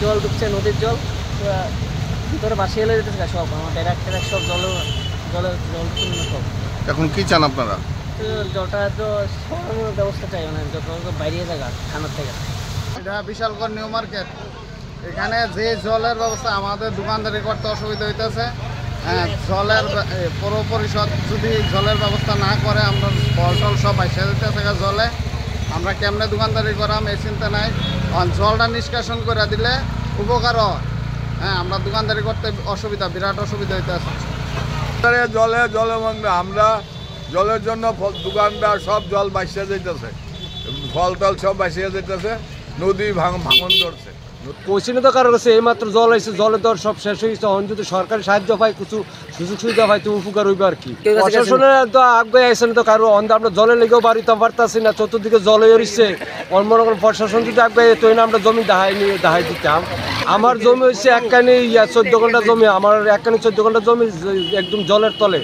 জল ঢুকছে, নদীর জল পুরা ভিতরে ভাসিয়ে এলে যেতেছে সব, আমার ব্যারাক ট্যারাক সব জলপূর্ণ সব। এখন কি চান আপনারা? তো জলটা তো সরানোর ব্যবস্থা চাই, মানে যত বাইরে জায়গা খানার থেকে। এটা বিশালগড় নিউ মার্কেট। এখানে যে জলের ব্যবস্থা আমাদের দোকানদারি করতে অসুবিধা হইতেছে। জলের পৌর পরিষদ যদি জলের ব্যবস্থা না করে, আমরা ফল টল সব বাইসা দিতেছে জলে, আমরা কেমনে দোকানদারি করাম এই চিন্তা নাই। জলটা নিষ্কাশন করে দিলে উপকার হয়। আমরা দোকানদারি করতে অসুবিধা, বিরাট অসুবিধা হইতেছে। জলে মধ্যে আমরা জলের জন্য দোকানদার সব জল বাইসিয়া যাইতেছে, ফল টল সব বাইসিয়া যাইতেছে, নদী ভাঙন ধরছে। পৌঁছিনি তো কারো কাছে, এইমাত্র জল আইছে, জলের দর সব শেষ হয়ে গেছে। এখন যদি সরকারি সাহায্য পায়, কিছু সুযোগ সুবিধা পাই, তো উপকার হইবে আর কি। প্রশাসনের তো আগে আইসেন তো কারো, আমরা জলে লেগেও বাড়িতে পারতাছি না, চতুর্দিকে জলে এসছে। মনে করেন প্রশাসন যদি আগে তো আমরা জমি দাহাই দিতাম। আমার জমি হচ্ছে একখানি 14 ঘন্টা জমি, আমার একখানি 14 ঘন্টা জমি একদম জলের তলে।